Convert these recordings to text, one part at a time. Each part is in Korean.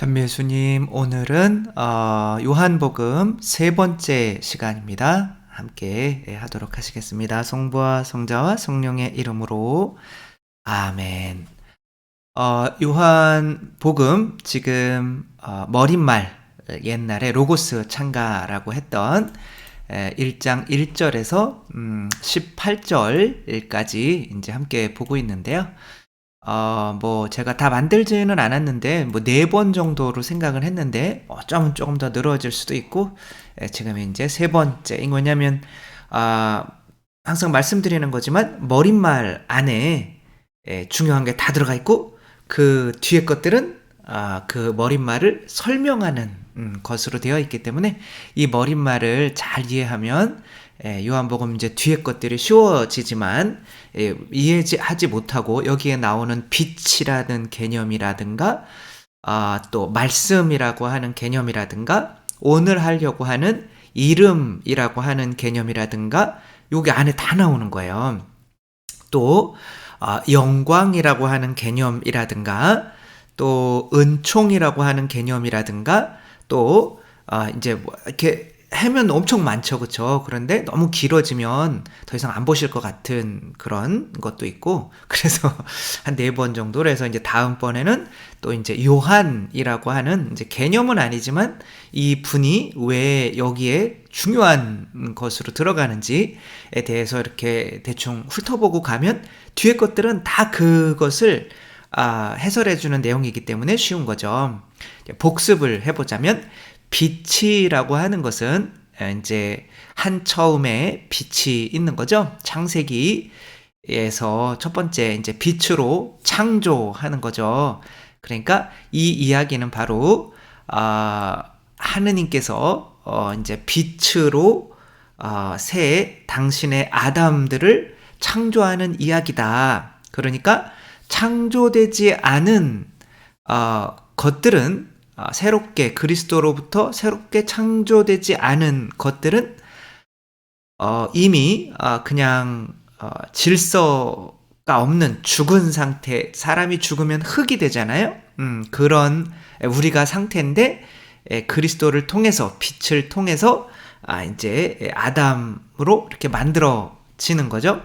전미수님, 오늘은 요한복음 세 번째 시간입니다. 함께 하도록 하시겠습니다. 성부와 성자와 성령의 이름으로 아멘. 요한복음 지금 머릿말, 옛날에 로고스 창가라고 했던 1장 1절에서 18절까지 이제 함께 보고 있는데요. 제가 다 만들지는 않았는데, 4번 정도로 생각을 했는데, 조금 더 늘어질 수도 있고, 지금 이제 세 번째. 왜냐면, 항상 말씀드리는 거지만, 머릿말 안에 중요한 게 다 들어가 있고, 그 뒤에 것들은, 그 머릿말을 설명하는 것으로 되어 있기 때문에, 이 머릿말을 잘 이해하면, 요한복음 이제 뒤에 것들이 쉬워지지만 이해하지 못하고 여기에 나오는 빛이라는 개념이라든가 또 말씀이라고 하는 개념이라든가 오늘 하려고 하는 이름이라고 하는 개념이라든가 여기 안에 다 나오는 거예요. 또 영광이라고 하는 개념이라든가 또 은총이라고 하는 개념이라든가 또 이제 이렇게 하면 엄청 많죠, 그쵸? 그런데 너무 길어지면 더 이상 안 보실 것 같은 그런 것도 있고, 그래서 한 4번 정도로 해서 이제 다음번에는 또 이제 요한이라고 하는 이제 개념은 아니지만 이 분이 왜 여기에 중요한 것으로 들어가는지에 대해서 이렇게 대충 훑어보고 가면 뒤에 것들은 다 그것을 해설해주는 내용이기 때문에 쉬운 거죠. 복습을 해보자면, 빛이라고 하는 것은 이제 한 처음에 빛이 있는 거죠. 창세기에서 첫 번째 이제 빛으로 창조하는 거죠. 그러니까 이 이야기는 바로 하느님께서 이제 빛으로 새 당신의 아담들을 창조하는 이야기다. 그러니까 창조되지 않은 것들은 새롭게 그리스도로부터 새롭게 창조되지 않은 것들은 이미 그냥 질서가 없는 죽은 상태, 사람이 죽으면 흙이 되잖아요. 그런 우리가 상태인데 그리스도를 통해서 빛을 통해서 이제 아담으로 이렇게 만들어지는 거죠.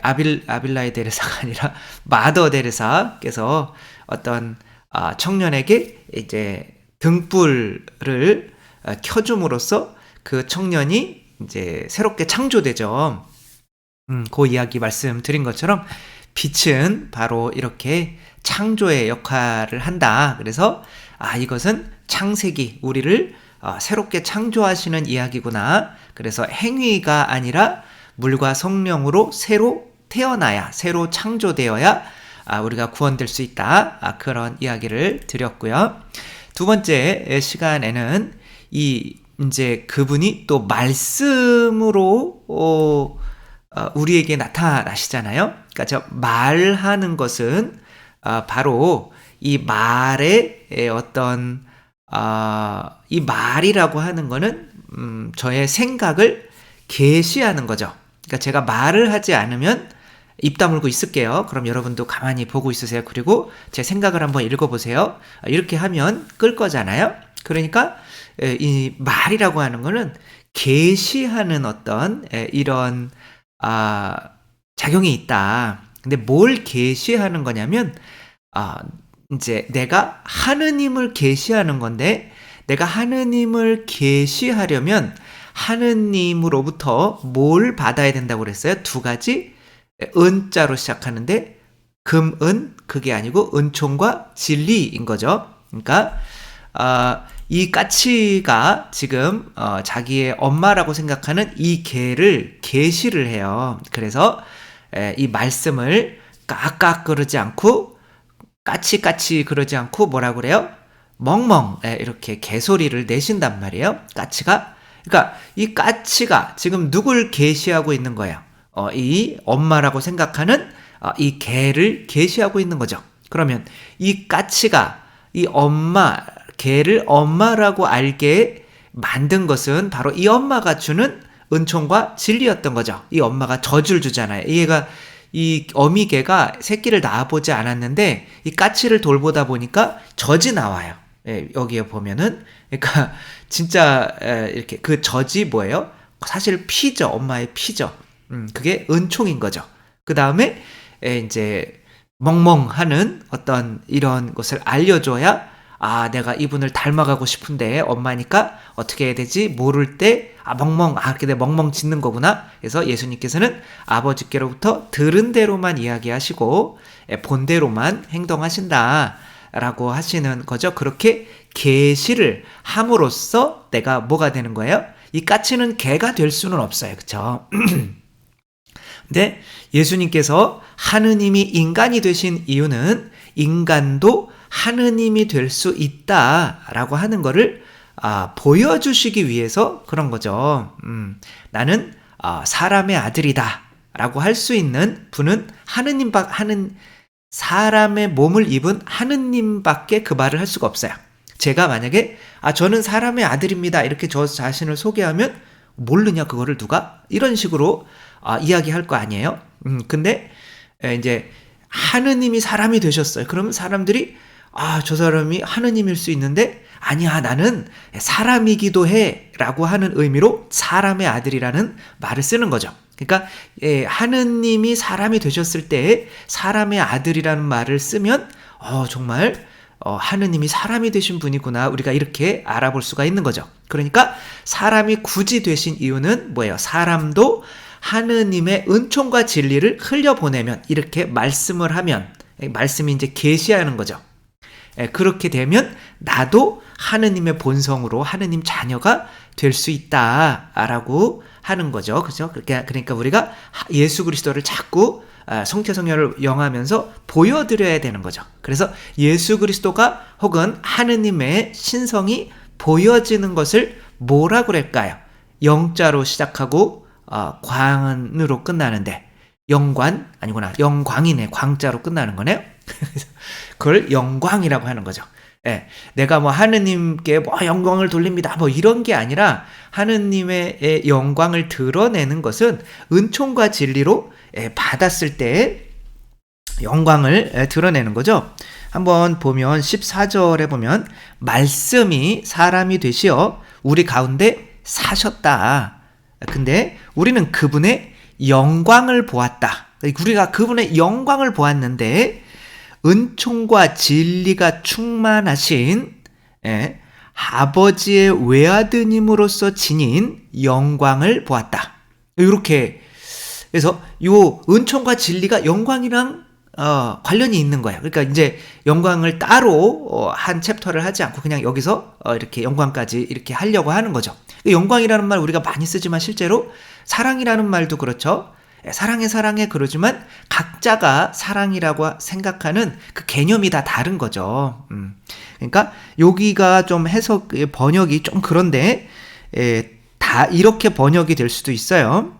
아빌라이 데레사가 아니라 마더 데레사께서 어떤 청년에게 이제 등불을 켜줌으로써 그 청년이 이제 새롭게 창조되죠. 그 이야기 말씀드린 것처럼 빛은 바로 이렇게 창조의 역할을 한다. 그래서 이것은 창세기, 우리를 새롭게 창조하시는 이야기구나. 그래서 행위가 아니라 물과 성령으로 새로 태어나야, 새로 창조되어야 우리가 구원될 수 있다. 그런 이야기를 드렸고요. 두 번째 시간에는 이제 그분이 또 말씀으로 우리에게 나타나시잖아요. 그러니까 저 말하는 것은 바로 이 말의 어떤 이 말이라고 하는 거는 저의 생각을 계시하는 거죠. 그러니까 제가 말을 하지 않으면 입 다물고 있을게요. 그럼 여러분도 가만히 보고 있으세요. 그리고 제 생각을 한번 읽어보세요. 이렇게 하면 끌 거잖아요. 그러니까 이 말이라고 하는 거는 계시하는 어떤 이런 작용이 있다. 근데 뭘 계시하는 거냐면 이제 내가 하느님을 계시하는 건데, 내가 하느님을 계시하려면 하느님으로부터 뭘 받아야 된다고 그랬어요? 두 가지. 은자로 시작하는데 금은 그게 아니고 은총과 진리인 거죠. 그러니까 이 까치가 지금 자기의 엄마라고 생각하는 이 개를 계시를 해요. 그래서 이 말씀을 까까 그러지 않고 까치 그러지 않고 뭐라 그래요? 멍멍 이렇게 개소리를 내신단 말이에요. 까치가. 그러니까 이 까치가 지금 누굴 계시하고 있는 거예요? 이 엄마라고 생각하는 이 개를 계시하고 있는 거죠. 그러면 이 까치가 이 개를 엄마라고 알게 만든 것은 바로 이 엄마가 주는 은총과 진리였던 거죠. 이 엄마가 젖을 주잖아요. 이 어미개가 새끼를 낳아보지 않았는데 이 까치를 돌보다 보니까 젖이 나와요. 여기에 보면은 그러니까 진짜 이렇게 그 젖이 뭐예요? 사실 피죠. 엄마의 피죠. 그게 은총인 거죠. 그 다음에 이제 멍멍하는 어떤 이런 것을 알려줘야 아, 내가 이분을 닮아가고 싶은데 엄마니까 어떻게 해야 되지? 모를 때 멍멍, 이렇게 내 멍멍 짖는 거구나. 그래서 예수님께서는 아버지께로부터 들은 대로만 이야기하시고 본대로만 행동하신다 라고 하시는 거죠. 그렇게 계시를 함으로써 내가 뭐가 되는 거예요? 이 까치는 개가 될 수는 없어요. 그쵸? 근데 예수님께서 하느님이 인간이 되신 이유는 인간도 하느님이 될 수 있다라고 하는 거를 보여주시기 위해서 그런 거죠. 나는 사람의 아들이다 라고 할 수 있는 분은 사람의 몸을 입은 하느님밖에 그 말을 할 수가 없어요. 제가 만약에 저는 사람의 아들입니다 이렇게 저 자신을 소개하면 모르냐 그거를 누가? 이런 식으로 이야기할 거 아니에요. 근데 이제 하느님이 사람이 되셨어요. 그러면 사람들이 저 사람이 하느님일 수 있는데 아니야 나는 사람이기도 해 라고 하는 의미로 사람의 아들이라는 말을 쓰는 거죠. 그러니까 하느님이 사람이 되셨을 때 사람의 아들이라는 말을 쓰면 정말 하느님이 사람이 되신 분이구나 우리가 이렇게 알아볼 수가 있는 거죠. 그러니까 사람이 굳이 되신 이유는 뭐예요? 사람도 하느님의 은총과 진리를 흘려보내면 이렇게 말씀을 하면 말씀이 이제 계시하는 거죠. 그렇게 되면 나도 하느님의 본성으로 하느님 자녀가 될 수 있다라고 하는 거죠. 그죠? 그러니까 우리가 예수 그리스도를 자꾸 성태성녀를 영하면서 보여드려야 되는 거죠. 그래서 예수 그리스도가 혹은 하느님의 신성이 보여지는 것을 뭐라고 그럴까요? 영자로 시작하고 광으로 끝나는데 영관 아니구나 영광이네 광자로 끝나는 거네요. 그걸 영광이라고 하는 거죠. 내가 하느님께 영광을 돌립니다 이런 게 아니라 하느님의 영광을 드러내는 것은 은총과 진리로 받았을 때 영광을 드러내는 거죠. 한번 보면 14절에 보면 말씀이 사람이 되시어 우리 가운데 사셨다. 근데 우리는 그분의 영광을 보았다. 우리가 그분의 영광을 보았는데 은총과 진리가 충만하신 아버지의 외아드님으로서 지닌 영광을 보았다. 이렇게 그래서 요 은총과 진리가 영광이랑 관련이 있는 거예요. 그러니까 이제 영광을 따로 한 챕터를 하지 않고 그냥 여기서 이렇게 영광까지 이렇게 하려고 하는 거죠. 영광이라는 말 우리가 많이 쓰지만 실제로 사랑이라는 말도 그렇죠. 사랑해 그러지만 각자가 사랑이라고 생각하는 그 개념이 다 다른 거죠. 그러니까 여기가 좀 해석 번역이 좀 그런데 다 이렇게 번역이 될 수도 있어요.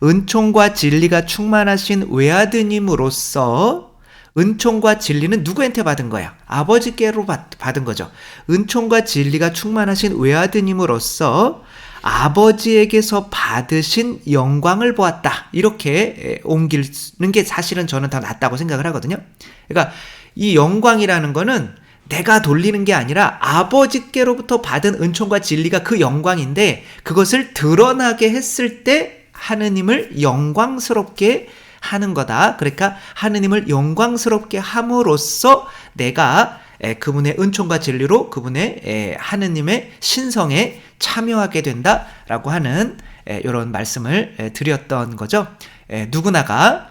은총과 진리가 충만하신 외아드님으로서 은총과 진리는 누구한테 받은 거야? 아버지께로 받은 거죠. 은총과 진리가 충만하신 외아드님으로서 아버지에게서 받으신 영광을 보았다. 이렇게 옮기는 게 사실은 저는 더 낫다고 생각을 하거든요. 그러니까 이 영광이라는 거는 내가 돌리는 게 아니라 아버지께로부터 받은 은총과 진리가 그 영광인데 그것을 드러나게 했을 때 하느님을 영광스럽게 하는 거다. 그러니까 하느님을 영광스럽게 함으로써 내가 그분의 은총과 진리로 그분의 하느님의 신성에 참여하게 된다라고 하는 이런 말씀을 드렸던 거죠. 누구나가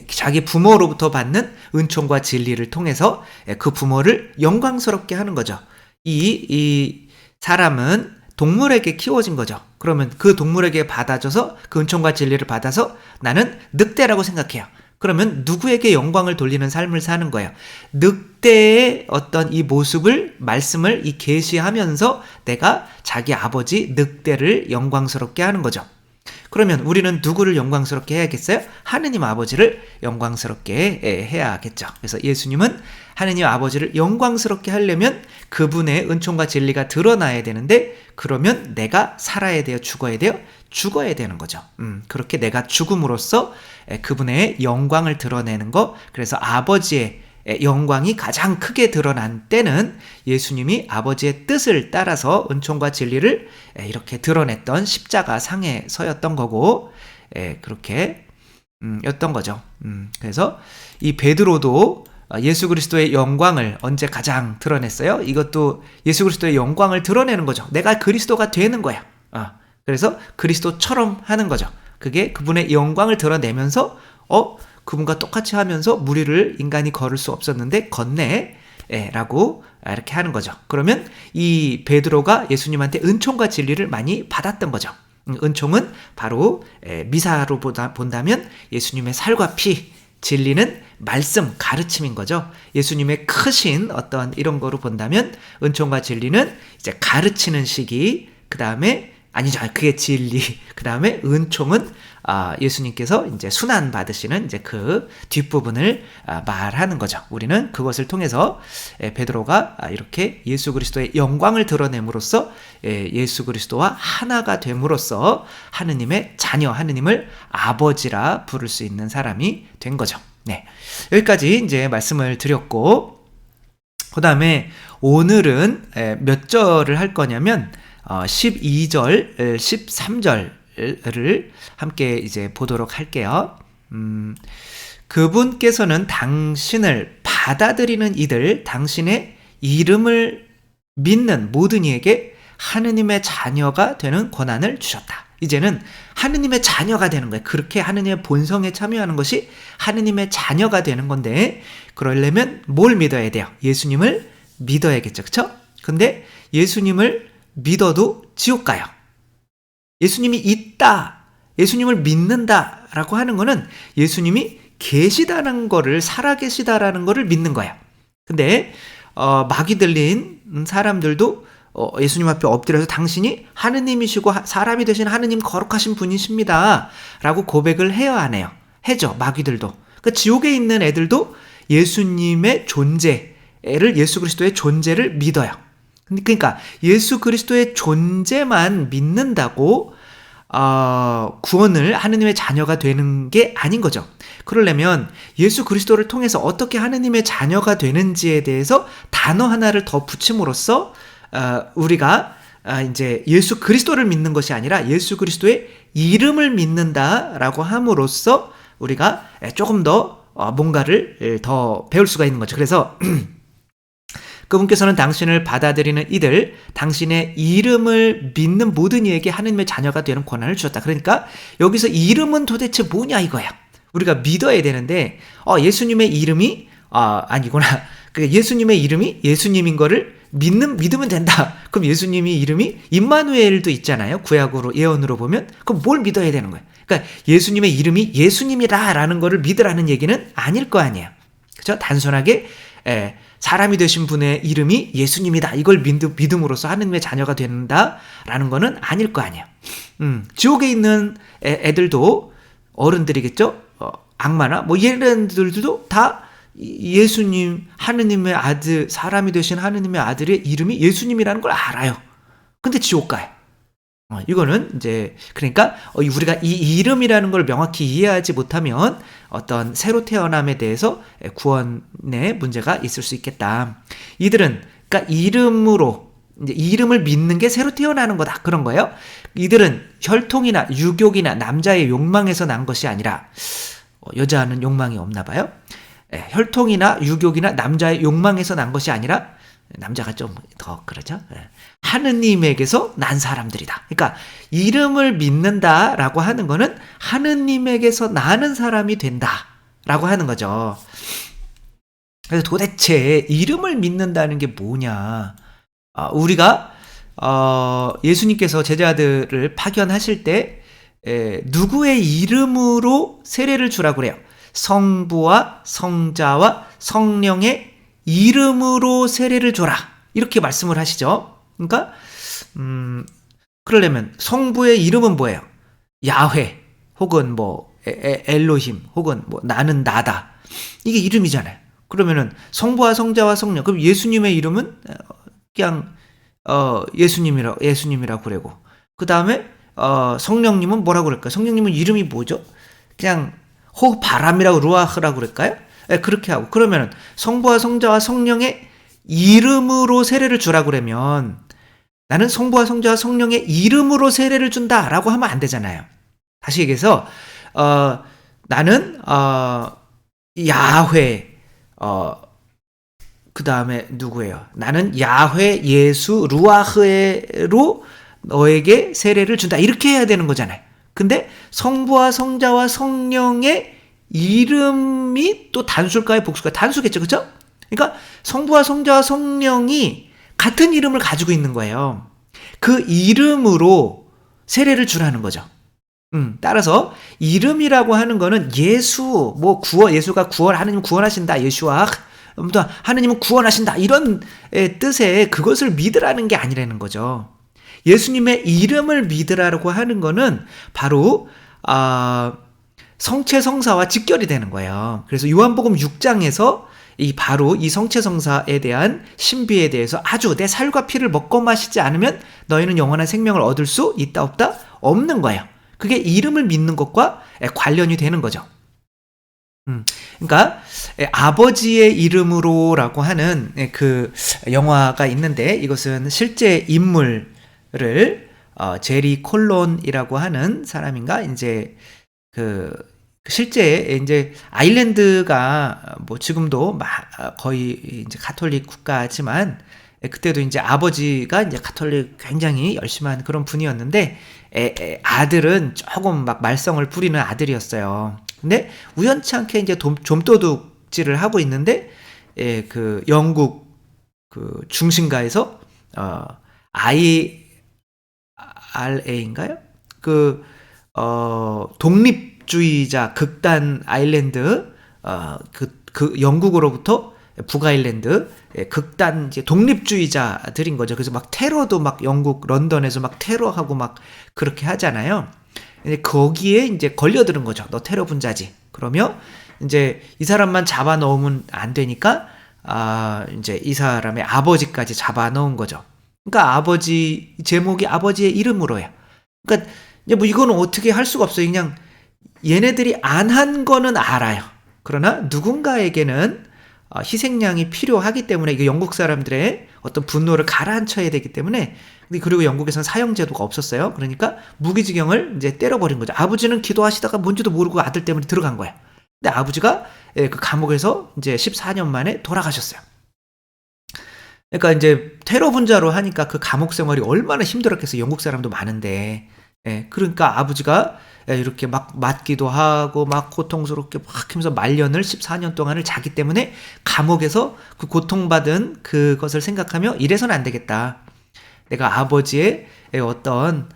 자기 부모로부터 받는 은총과 진리를 통해서 그 부모를 영광스럽게 하는 거죠. 이 사람은 동물에게 키워진 거죠. 그러면 그 동물에게 받아줘서 그 은총과 진리를 받아서 나는 늑대라고 생각해요. 그러면 누구에게 영광을 돌리는 삶을 사는 거예요. 늑대의 어떤 이 모습을 말씀을 계시하면서 내가 자기 아버지 늑대를 영광스럽게 하는 거죠. 그러면 우리는 누구를 영광스럽게 해야겠어요? 하느님 아버지를 영광스럽게 해야겠죠. 그래서 예수님은 하느님 아버지를 영광스럽게 하려면 그분의 은총과 진리가 드러나야 되는데 그러면 내가 살아야 돼요? 죽어야 돼요? 죽어야 되는 거죠. 그렇게 내가 죽음으로써 그분의 영광을 드러내는 거. 그래서 아버지의 영광이 가장 크게 드러난 때는 예수님이 아버지의 뜻을 따라서 은총과 진리를 이렇게 드러냈던 십자가 상에 서였던 거고, 그렇게 였던 거죠. 그래서 이 베드로도 예수 그리스도의 영광을 언제 가장 드러냈어요? 이것도 예수 그리스도의 영광을 드러내는 거죠. 내가 그리스도가 되는 거야. 그래서 그리스도처럼 하는 거죠. 그게 그분의 영광을 드러내면서 그분과 똑같이 하면서 무리를 인간이 걸을 수 없었는데 걷네 라고 이렇게 하는 거죠. 그러면 이 베드로가 예수님한테 은총과 진리를 많이 받았던 거죠. 은총은 바로 미사로 본다면 예수님의 살과 피, 진리는 말씀, 가르침인 거죠. 예수님의 크신 어떤 이런 거로 본다면 은총과 진리는 이제 가르치는 시기, 그 다음에 아니죠. 그게 진리. 그 다음에 은총은 예수님께서 이제 순환 받으시는 이제 그 뒷부분을 말하는 거죠. 우리는 그것을 통해서 베드로가 이렇게 예수 그리스도의 영광을 드러냄으로써 예수 그리스도와 하나가 됨으로써 하느님의 자녀, 하느님을 아버지라 부를 수 있는 사람이 된 거죠. 네. 여기까지 이제 말씀을 드렸고, 그 다음에 오늘은 몇 절을 할 거냐면 12절, 13절을 함께 이제 보도록 할게요. 그분께서는 당신을 받아들이는 이들, 당신의 이름을 믿는 모든 이에게 하느님의 자녀가 되는 권한을 주셨다. 이제는 하느님의 자녀가 되는 거예요. 그렇게 하느님의 본성에 참여하는 것이 하느님의 자녀가 되는 건데, 그러려면 뭘 믿어야 돼요? 예수님을 믿어야겠죠. 그쵸? 근데 예수님을 믿어도 지옥 가요. 예수님이 있다, 예수님을 믿는다 라고 하는 거는 예수님이 계시다는 거를, 살아계시다라는 거를 믿는 거예요. 근데 마귀 들린 사람들도 예수님 앞에 엎드려서 당신이 하느님이시고 사람이 되신 하느님 거룩하신 분이십니다 라고 고백을 해요, 안 해요? 해죠. 마귀들도. 그러니까 지옥에 있는 애들도 예수님의 존재를, 예수 그리스도의 존재를 믿어요. 그러니까 예수 그리스도의 존재만 믿는다고 구원을, 하느님의 자녀가 되는 게 아닌 거죠. 그러려면 예수 그리스도를 통해서 어떻게 하느님의 자녀가 되는지에 대해서 단어 하나를 더 붙임으로써 우리가 이제 예수 그리스도를 믿는 것이 아니라 예수 그리스도의 이름을 믿는다라고 함으로써 우리가 조금 더 뭔가를 더 배울 수가 있는 거죠. 그래서 그분께서는 당신을 받아들이는 이들, 당신의 이름을 믿는 모든 이에게 하느님의 자녀가 되는 권한을 주셨다. 그러니까 여기서 이름은 도대체 뭐냐 이거야. 우리가 믿어야 되는데 예수님의 이름이 아니구나. 예수님의 이름이 예수님인 거를 믿으면 된다. 그럼 예수님의 이름이 임마누엘도 있잖아요. 구약으로, 예언으로 보면. 그럼 뭘 믿어야 되는 거예요? 그러니까 예수님의 이름이 예수님이다라는 거를 믿으라는 얘기는 아닐 거 아니에요. 그렇죠? 단순하게 사람이 되신 분의 이름이 예수님이다, 이걸 믿음으로써 하느님의 자녀가 된다라는 거는 아닐 거 아니에요. 지옥에 있는 애들도, 어른들이겠죠? 악마나 뭐 이런 애들도 다 예수님, 하느님의 아들, 사람이 되신 하느님의 아들의 이름이 예수님이라는 걸 알아요. 근데 지옥 가요. 이거는 이제, 그러니까 우리가 이 이름이라는 걸 명확히 이해하지 못하면 어떤 새로 태어남에 대해서 구원에 문제가 있을 수 있겠다. 이들은, 그러니까 이름으로, 이제 이름을 믿는 게 새로 태어나는 거다, 그런 거예요. 이들은 혈통이나 유교이나 남자의 욕망에서 난 것이 아니라, 여자는 욕망이 없나 봐요. 혈통이나 유교이나 남자의 욕망에서 난 것이 아니라, 남자가 좀 더 그러죠. 하느님에게서 난 사람들이다. 그러니까 이름을 믿는다라고 하는 거는 하느님에게서 나는 사람이 된다라고 하는 거죠. 그래서 도대체 이름을 믿는다는 게 뭐냐? 우리가 예수님께서 제자들을 파견하실 때 누구의 이름으로 세례를 주라고 그래요? 성부와 성자와 성령의 이름으로 세례를 줘라, 이렇게 말씀을 하시죠. 그러니까 그러려면 성부의 이름은 뭐예요? 야훼, 혹은 뭐 엘로힘, 혹은 뭐 나는 나다, 이게 이름이잖아요. 그러면은 성부와 성자와 성령, 그럼 예수님의 이름은 그냥 예수님이라고 그러고, 그 다음에 성령님은 뭐라고 그럴까요? 성령님은 이름이 뭐죠? 그냥 바람이라고, 루아흐라고 그럴까요? 그렇게 하고 그러면 성부와 성자와 성령의 이름으로 세례를 주라 그러면 나는 성부와 성자와 성령의 이름으로 세례를 준다라고 하면 안 되잖아요. 다시 얘기해서 나는 야훼 그 다음에 누구예요? 나는 야훼 예수 루아흐에로 너에게 세례를 준다 이렇게 해야 되는 거잖아요. 근데 성부와 성자와 성령의 이름이 또 단수일까요? 복수일까요? 단수겠죠. 그렇죠? 그러니까 성부와 성자와 성령이 같은 이름을 가지고 있는 거예요. 그 이름으로 세례를 주라는 거죠. 따라서 이름이라고 하는 거는 예수, 예수가 하느님 구원하신다, 예수와 하느님은 구원하신다 이런 뜻에 그것을 믿으라는 게 아니라는 거죠. 예수님의 이름을 믿으라고 하는 거는 바로 성체성사와 직결이 되는 거예요. 그래서 요한복음 6장에서 바로 이 성체성사에 대한 신비에 대해서 아주 내 살과 피를 먹고 마시지 않으면 너희는 영원한 생명을 얻을 수 있다 없다? 없는 거예요. 그게 이름을 믿는 것과 관련이 되는 거죠. 그러니까 아버지의 이름으로라고 하는 그 영화가 있는데 이것은 실제 인물을 제리 콜론이라고 하는 사람인가 이제 실제 이제 아일랜드가 지금도 거의 이제 가톨릭 국가지만 그때도 이제 아버지가 이제 가톨릭 굉장히 열심한 그런 분이었는데 아들은 조금 말썽을 부리는 아들이었어요. 근데 우연치 않게 이제 좀도둑질을 하고 있는데 그 영국 그 중심가에서 IRA인가요? 독립주의자 극단 아일랜드 그 영국으로부터 북아일랜드 극단 이제 독립주의자들인 거죠. 그래서 테러도 영국 런던에서 테러하고 그렇게 하잖아요. 거기에 이제 걸려드는 거죠. 너 테러 분자지. 그러면 이제 이 사람만 잡아 넣으면 안 되니까 이제 이 사람의 아버지까지 잡아 넣은 거죠. 그러니까 제목이 아버지의 이름으로요. 그러니까 이제 이거는 어떻게 할 수가 없어요. 그냥 얘네들이 안 한 거는 알아요. 그러나 누군가에게는 희생양이 필요하기 때문에 이게 영국 사람들의 어떤 분노를 가라앉혀야 되기 때문에 그리고 영국에서는 사형제도가 없었어요. 그러니까 무기징역을 이제 때려버린 거죠. 아버지는 기도하시다가 뭔지도 모르고 아들 때문에 들어간 거예요. 근데 아버지가 그 감옥에서 이제 14년 만에 돌아가셨어요. 그러니까 이제 테러 분자로 하니까 그 감옥 생활이 얼마나 힘들었겠어요. 영국 사람도 많은데. 그러니까 아버지가 이렇게 맞기도 하고 고통스럽게 하면서 말년을 14년 동안을 자기 때문에 감옥에서 그 고통받은 그것을 생각하며 이래서는 안 되겠다. 내가 아버지의 어떤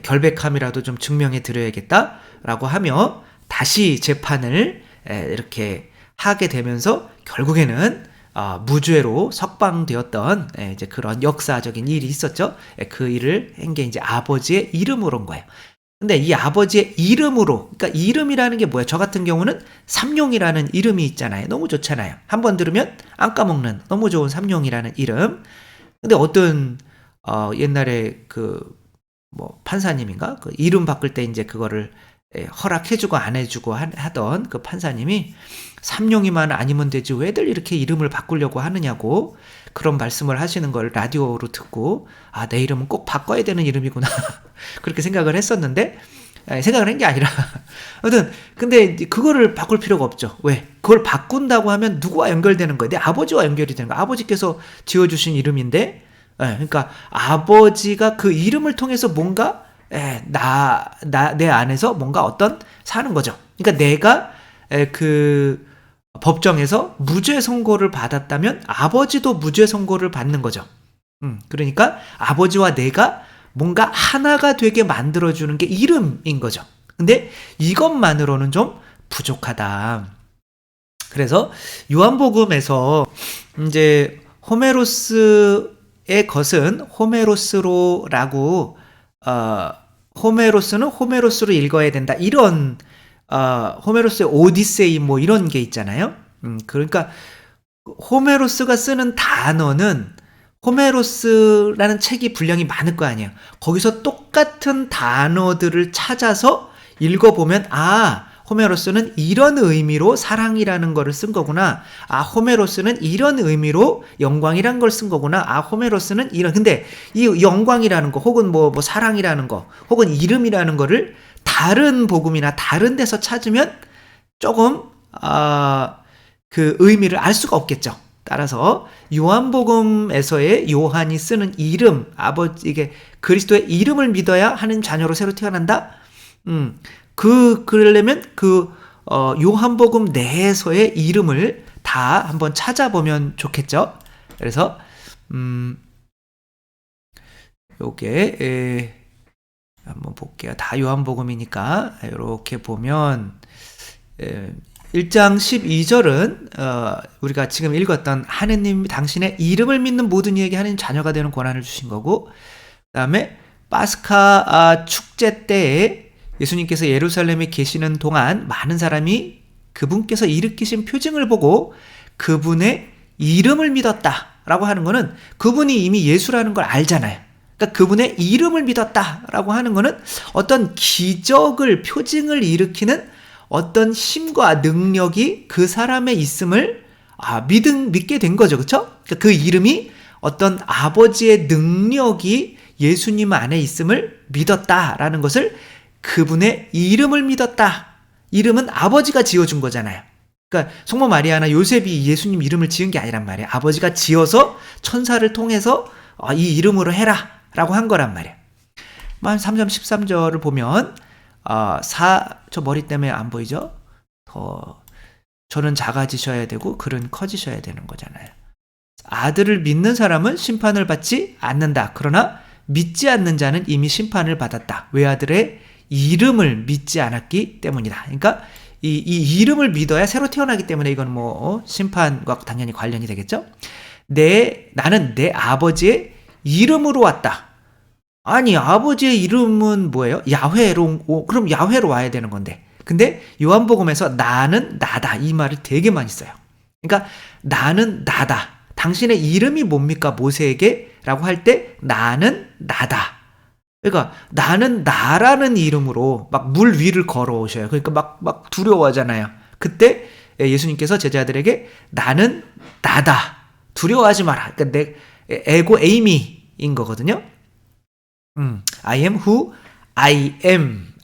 결백함이라도 좀 증명해 드려야겠다라고 하며 다시 재판을 이렇게 하게 되면서 결국에는 무죄로 석방되었던 이제 그런 역사적인 일이 있었죠. 그 일을 한 게 이제 아버지의 이름으로인 거예요. 근데 이 아버지의 이름으로, 그러니까 이름이라는 게 뭐야? 저 같은 경우는 삼룡이라는 이름이 있잖아요. 너무 좋잖아요. 한번 들으면 안 까먹는 너무 좋은 삼룡이라는 이름. 근데 어떤 옛날에 판사님인가? 이름 바꿀 때 이제 그거를 허락해주고 안 해주고 하던 그 판사님이 삼룡이만 아니면 되지 왜들 이렇게 이름을 바꾸려고 하느냐고 그런 말씀을 하시는 걸 라디오로 듣고 내 이름은 꼭 바꿔야 되는 이름이구나 그렇게 생각을 했었는데 생각을 한 게 아니라 아무튼 근데 그거를 바꿀 필요가 없죠. 왜? 그걸 바꾼다고 하면 누구와 연결되는 거예요? 내 아버지와 연결이 되는 거예요. 아버지께서 지어주신 이름인데 그러니까 아버지가 그 이름을 통해서 뭔가 내 안에서 뭔가 어떤 사는 거죠. 그러니까 내가 그 법정에서 무죄 선고를 받았다면 아버지도 무죄 선고를 받는 거죠. 그러니까 아버지와 내가 뭔가 하나가 되게 만들어주는 게 이름인 거죠. 근데 이것만으로는 좀 부족하다. 그래서 요한복음에서 이제 호메로스의 것은 호메로스로라고 호메로스는 호메로스로 읽어야 된다. 이런 호메로스의 오디세이 이런 게 있잖아요. 그러니까 호메로스가 쓰는 단어는 호메로스라는 책이 분량이 많을 거 아니에요. 거기서 똑같은 단어들을 찾아서 읽어보면 호메로스는 이런 의미로 사랑이라는 거를 쓴 거구나. 아, 호메로스는 이런 의미로 영광이란 걸 쓴 거구나. 아, 호메로스는 이런. 근데 이 영광이라는 거 혹은 뭐 사랑이라는 거 혹은 이름이라는 거를 다른 복음이나 다른 데서 찾으면 조금 그 의미를 알 수가 없겠죠. 따라서 요한복음에서의 요한이 쓰는 이름, 이게 그리스도의 이름을 믿어야 하는 자녀로 새로 태어난다. 그러려면 요한복음 내에서의 이름을 다 한번 찾아보면 좋겠죠. 그래서 요게 한번 볼게요. 다 요한복음이니까 이렇게 보면 1장 12절은 우리가 지금 읽었던 하느님 당신의 이름을 믿는 모든 이에게 하느님 자녀가 되는 권한을 주신 거고, 그 다음에 파스카 축제 때에 예수님께서 예루살렘에 계시는 동안 많은 사람이 그분께서 일으키신 표징을 보고 그분의 이름을 믿었다라고 하는 거는 그분이 이미 예수라는 걸 알잖아요. 그러니까 그분의 이름을 믿었다라고 하는 거는 어떤 기적을, 표징을 일으키는 어떤 힘과 능력이 그 사람의 있음을 믿게 된 거죠. 그렇죠? 그러니까 그 이름이 어떤 아버지의 능력이 예수님 안에 있음을 믿었다라는 것을 그분의 이름을 믿었다. 이름은 아버지가 지어준 거잖아요. 그러니까 성모 마리아나 요셉이 예수님 이름을 지은 게 아니란 말이에요. 아버지가 지어서 천사를 통해서 이 이름으로 해라 라고 한 거란 말이에요. 3장 13절을 보면 저 머리 때문에 안 보이죠? 저는 작아지셔야 되고 글은 커지셔야 되는 거잖아요. 아들을 믿는 사람은 심판을 받지 않는다. 그러나 믿지 않는 자는 이미 심판을 받았다. 외아들의 이름을 믿지 않았기 때문이다. 그러니까 이 이름을 믿어야 새로 태어나기 때문에 이건 심판과 당연히 관련이 되겠죠. 나는 내 아버지의 이름으로 왔다. 아니, 아버지의 이름은 뭐예요? 야훼로, 그럼 야훼로 와야 되는 건데. 근데 요한복음에서 나는 나다 이 말을 되게 많이 써요. 그러니까 나는 나다. 당신의 이름이 뭡니까 모세에게? 라고 할 때 나는 나다. 그러니까 나는 나라는 이름으로 막 물 위를 걸어오셔요. 그러니까 막 두려워하잖아요. 그때 예수님께서 제자들에게 나는 나다. 두려워하지 마라. 그러니까 내 에고 에이미인 거거든요. I am who I am.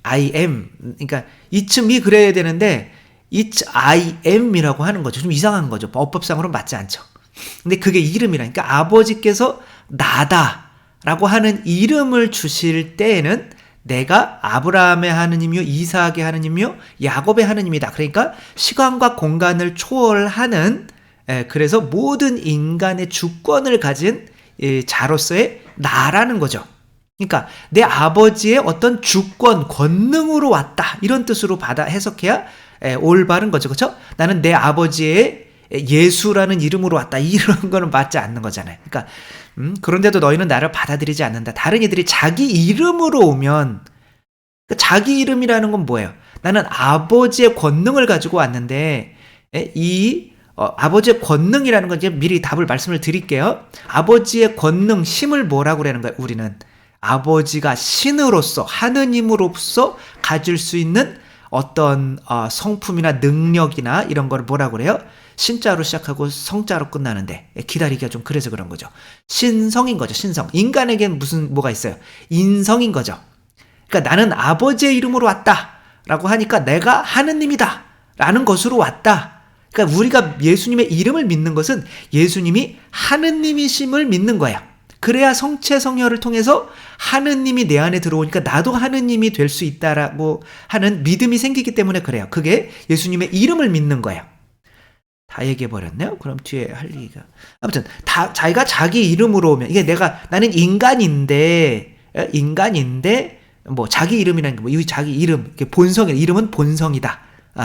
그러니까 it's me 그래야 되는데 it's I am이라고 하는 거죠. 좀 이상한 거죠. 어법상으로는 맞지 않죠. 근데 그게 이름이라니까. 그러니까 아버지께서 나다라고 하는 이름을 주실 때에는 내가 아브라함의 하느님이요 이삭의 하느님이요 야곱의 하느님이다. 그러니까 시간과 공간을 초월하는, 그래서 모든 인간의 주권을 가진 자로서의 나라는 거죠. 그러니까 내 아버지의 어떤 주권, 권능으로 왔다 이런 뜻으로 해석해야 올바른 거죠. 그렇죠? 나는 내 아버지의 예수라는 이름으로 왔다 이런 거는 맞지 않는 거잖아요. 그러니까 그런데도 너희는 나를 받아들이지 않는다. 다른 이들이 자기 이름으로 오면, 자기 이름이라는 건 뭐예요? 나는 아버지의 권능을 가지고 왔는데 아버지의 권능이라는 건 이제 미리 답을 말씀을 드릴게요. 아버지의 권능, 힘을 뭐라고 그러는 거예요? 우리는 아버지가 신으로서 하느님으로서 가질 수 있는 어떤 성품이나 능력이나 이런 걸 뭐라고 그래요? 신자로 시작하고 성자로 끝나는데 기다리기가 좀 그래서 그런 거죠. 신성인 거죠. 신성. 인간에겐 뭐가 있어요? 인성인 거죠. 그러니까 나는 아버지의 이름으로 왔다 라고 하니까 내가 하느님이다 라는 것으로 왔다. 그러니까 우리가 예수님의 이름을 믿는 것은 예수님이 하느님이심을 믿는 거야. 그래야 성체 성녀를 통해서 하느님이 내 안에 들어오니까 나도 하느님이 될 수 있다라고 하는 믿음이 생기기 때문에 그래요. 그게 예수님의 이름을 믿는 거예요. 다 얘기해버렸네요. 그럼 뒤에 할 얘기가. 아무튼, 자기가 자기 이름으로 오면, 이게 나는 인간인데, 자기 이름이라는 게 이 자기 이름, 이름은 본성이다.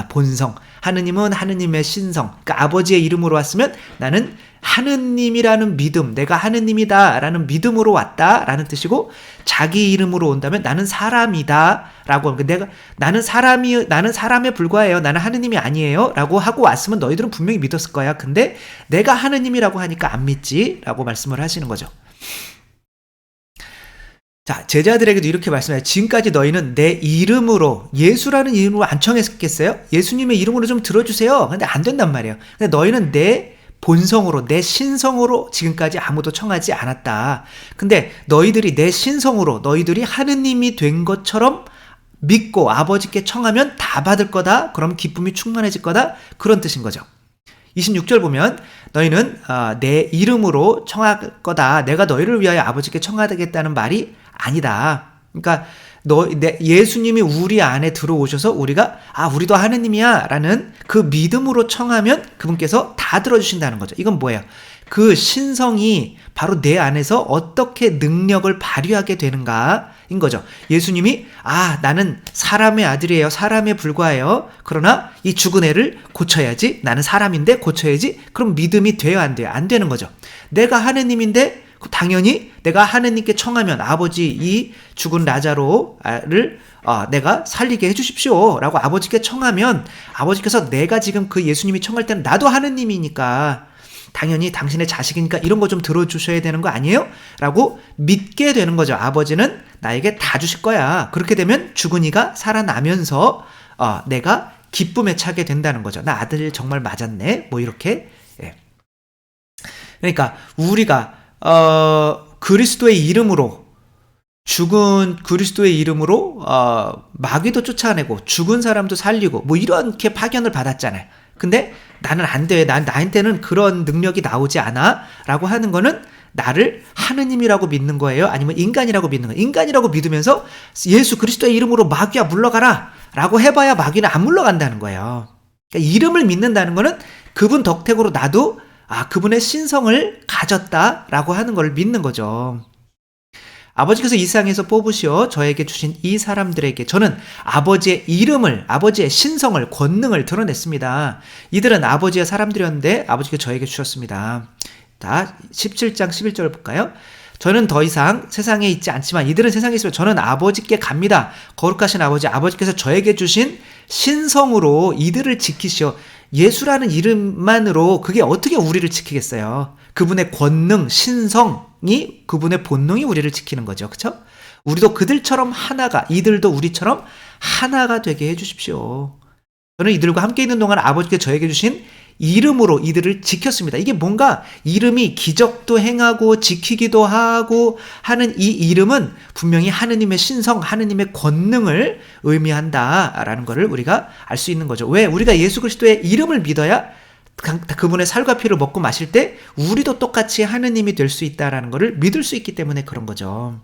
본성. 하느님은 하느님의 신성. 그러니까 아버지의 이름으로 왔으면 나는 하느님이라는 믿음, 내가 하느님이다 라는 믿음으로 왔다 라는 뜻이고, 자기 이름으로 온다면 나는 사람이다 라고, 나는 사람에 불과해요. 나는 하느님이 아니에요 라고 하고 왔으면 너희들은 분명히 믿었을 거야. 근데 내가 하느님이라고 하니까 안 믿지 라고 말씀을 하시는 거죠. 자, 제자들에게도 이렇게 말씀해요. 지금까지 너희는 내 이름으로, 예수라는 이름으로 안 청했겠어요? 예수님의 이름으로 좀 들어주세요. 근데 안 된단 말이에요. 근데 너희는 내 본성으로, 내 신성으로 지금까지 아무도 청하지 않았다. 근데 너희들이 내 신성으로, 너희들이 하느님이 된 것처럼 믿고 아버지께 청하면 다 받을 거다. 그럼 기쁨이 충만해질 거다. 그런 뜻인 거죠. 26절 보면 너희는 내 이름으로 청할 거다. 내가 너희를 위하여 아버지께 청하겠다는 말이 아니다. 그러니까 예수님이 우리 안에 들어오셔서 우리가 우리도 하느님이야 라는 그 믿음으로 청하면 그분께서 다 들어주신다는 거죠. 이건 뭐예요? 그 신성이 바로 내 안에서 어떻게 능력을 발휘하게 되는가인 거죠. 예수님이 나는 사람의 아들이에요. 사람에 불과해요. 그러나 이 죽은 애를 고쳐야지. 나는 사람인데 고쳐야지. 그럼 믿음이 돼요, 안 돼요? 안 되는 거죠. 내가 하느님인데 당연히 내가 하느님께 청하면 아버지 이 죽은 라자로를 내가 살리게 해주십시오 라고 아버지께 청하면 아버지께서 내가 지금 그 예수님이 청할 때는 나도 하느님이니까 당연히 당신의 자식이니까 이런 거 좀 들어주셔야 되는 거 아니에요? 라고 믿게 되는 거죠. 아버지는 나에게 다 주실 거야. 그렇게 되면 죽은 이가 살아나면서 내가 기쁨에 차게 된다는 거죠. 나 아들 정말 맞았네. 뭐 이렇게. 예. 그러니까 우리가 그리스도의 이름으로 죽은 그리스도의 이름으로 마귀도 쫓아내고 죽은 사람도 살리고 뭐 이렇게 파견을 받았잖아요. 근데 나는 안 돼. 나한테는 그런 능력이 나오지 않아. 라고 하는 거는 나를 하느님이라고 믿는 거예요? 아니면 인간이라고 믿는 거예요? 인간이라고 믿으면서 예수 그리스도의 이름으로 마귀야 물러가라. 라고 해봐야 마귀는 안 물러간다는 거예요. 그러니까 이름을 믿는다는 거는 그분 덕택으로 나도 그분의 신성을 가졌다라고 하는 걸 믿는 거죠. 아버지께서 이 세상에서 뽑으시어 저에게 주신 이 사람들에게 저는 아버지의 이름을, 아버지의 신성을, 권능을 드러냈습니다. 이들은 아버지의 사람들이었는데 아버지가 저에게 주셨습니다. 다 17장 11절 볼까요? 저는 더 이상 세상에 있지 않지만 이들은 세상에 있으면 저는 아버지께 갑니다. 거룩하신 아버지께서 저에게 주신 신성으로 이들을 지키시어 예수라는 이름만으로 그게 어떻게 우리를 지키겠어요? 그분의 권능, 신성이 그분의 본능이 우리를 지키는 거죠. 그렇죠? 우리도 그들처럼 하나가, 이들도 우리처럼 하나가 되게 해주십시오. 저는 이들과 함께 있는 동안 아버지께 저에게 주신 이름으로 이들을 지켰습니다. 이게 뭔가 이름이 기적도 행하고 지키기도 하고 하는 이 이름은 분명히 하느님의 신성, 하느님의 권능을 의미한다라는 것을 우리가 알 수 있는 거죠. 왜? 우리가 예수 그리스도의 이름을 믿어야 그분의 살과 피를 먹고 마실 때 우리도 똑같이 하느님이 될 수 있다라는 것을 믿을 수 있기 때문에 그런 거죠.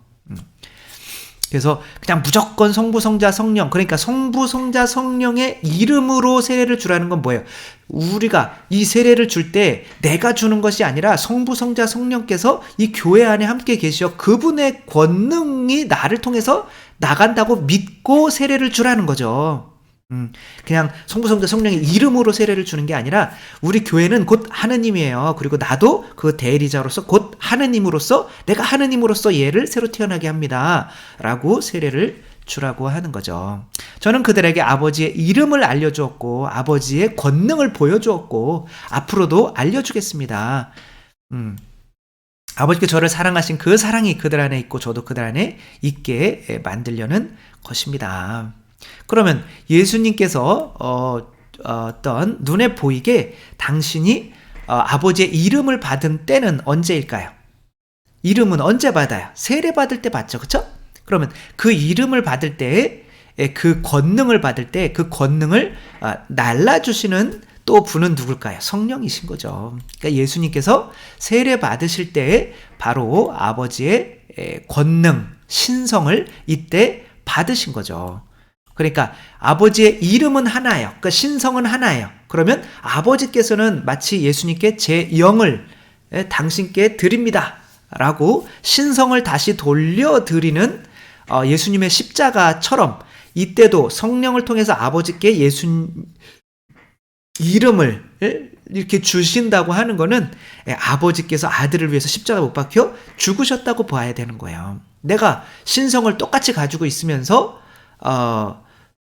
그래서 그냥 무조건 성부, 성자, 성령, 그러니까 성부, 성자, 성령의 이름으로 세례를 주라는 건 뭐예요? 우리가 이 세례를 줄 때 내가 주는 것이 아니라 성부, 성자, 성령께서 이 교회 안에 함께 계시어 그분의 권능이 나를 통해서 나간다고 믿고 세례를 주라는 거죠. 그냥 성부, 성자, 성령의 이름으로 세례를 주는 게 아니라 우리 교회는 곧 하느님이에요. 그리고 나도 그 대리자로서 곧 하느님으로서 내가 하느님으로서 얘를 새로 태어나게 합니다. 라고 세례를 주라고 하는 거죠. 저는 그들에게 아버지의 이름을 알려주었고 아버지의 권능을 보여주었고 앞으로도 알려주겠습니다. 아버지께 저를 사랑하신 그 사랑이 그들 안에 있고 저도 그들 안에 있게 만들려는 것입니다. 그러면 예수님께서 어떤 눈에 보이게 당신이 아버지의 이름을 받은 때는 언제일까요? 이름은 언제 받아요? 세례 받을 때 받죠. 그렇죠? 그러면 그 이름을 받을 때 그 권능을 받을 때 그 권능을 날라주시는 또 분은 누굴까요? 성령이신 거죠. 그러니까 예수님께서 세례 받으실 때 바로 아버지의 권능, 신성을 이때 받으신 거죠. 그러니까 아버지의 이름은 하나예요. 그러니까 신성은 하나예요. 그러면 아버지께서는 마치 예수님께 제 영을 당신께 드립니다. 라고 신성을 다시 돌려드리는 예수님의 십자가처럼 이때도 성령을 통해서 아버지께 예수 이름을 이렇게 주신다고 하는 거는 아버지께서 아들을 위해서 십자가 못 박혀 죽으셨다고 봐야 되는 거예요. 내가 신성을 똑같이 가지고 있으면서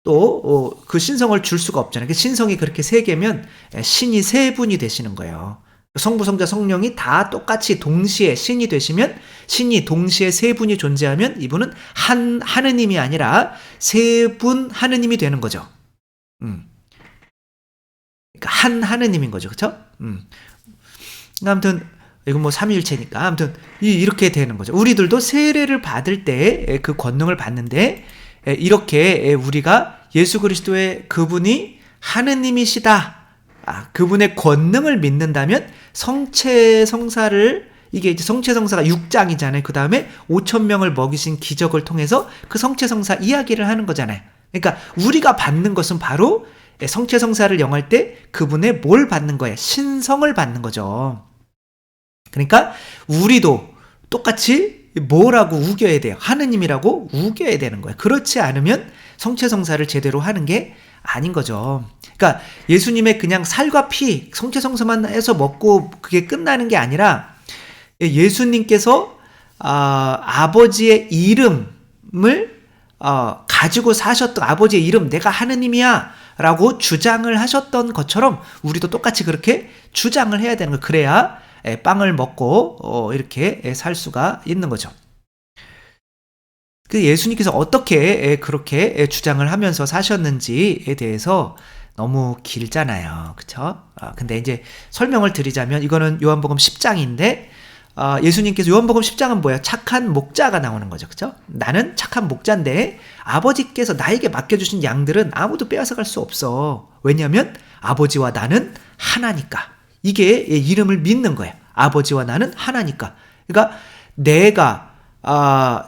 또 그 신성을 줄 수가 없잖아요. 그 신성이 그렇게 세 개면 신이 세 분이 되시는 거예요. 성부, 성자, 성령이 다 똑같이 동시에 신이 되시면, 신이 동시에 세 분이 존재하면 이분은 한 하느님이 아니라 세 분 하느님이 되는 거죠. 그러니까 한 하느님인 거죠. 그렇죠? 아무튼 이건 뭐 삼위일체니까 아무튼 이렇게 되는 거죠. 우리들도 세례를 받을 때 그 권능을 받는데, 이렇게 우리가 예수 그리스도의 그분이 하느님이시다, 그분의 권능을 믿는다면 성체성사를, 이게 이제 성체성사가 6장이잖아요. 그 다음에 5,000명을 먹이신 기적을 통해서 그 성체성사 이야기를 하는 거잖아요. 그러니까 우리가 받는 것은 바로 성체성사를 영할 때 그분의 뭘 받는 거예요? 신성을 받는 거죠. 그러니까 우리도 똑같이 뭐라고 우겨야 돼요? 하느님이라고 우겨야 되는 거예요. 그렇지 않으면 성체성사를 제대로 하는 게 아닌 거죠. 그러니까 예수님의 그냥 살과 피, 성체성사만 해서 먹고 그게 끝나는 게 아니라, 예수님께서 아버지의 이름을 가지고 사셨던, 아버지의 이름, 내가 하느님이야 라고 주장을 하셨던 것처럼 우리도 똑같이 그렇게 주장을 해야 되는 거예요. 그래야 빵을 먹고 이렇게 살 수가 있는 거죠. 그 예수님께서 어떻게 그렇게 주장을 하면서 사셨는지에 대해서 너무 길잖아요. 그쵸? 근데 이제 설명을 드리자면, 이거는 요한복음 10장인데, 예수님께서 요한복음 10장은 뭐예요? 착한 목자가 나오는 거죠. 그쵸? 나는 착한 목자인데 아버지께서 나에게 맡겨주신 양들은 아무도 빼앗아갈 수 없어. 왜냐하면 아버지와 나는 하나니까. 이게 이름을 믿는 거예요. 아버지와 나는 하나니까. 그러니까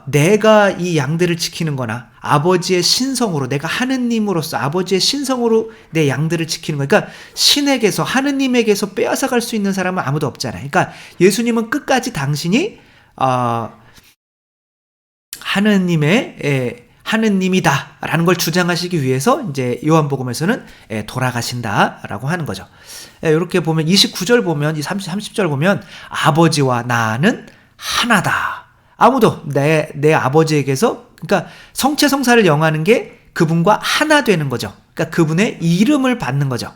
내가 이 양들을 지키는 거나 아버지의 신성으로, 내가 하느님으로서 아버지의 신성으로 내 양들을 지키는 거. 그러니까 신에게서, 하느님에게서 빼앗아갈 수 있는 사람은 아무도 없잖아요. 그러니까 예수님은 끝까지 당신이 하느님이다라는 걸 주장하시기 위해서 이제 요한복음에서는 돌아가신다라고 하는 거죠. 이렇게 보면 29절 보면, 30절 보면 아버지와 나는 하나다. 아무도 내 아버지에게서, 그러니까 성체성사를 영하는 게 그분과 하나 되는 거죠. 그러니까 그분의 이름을 받는 거죠.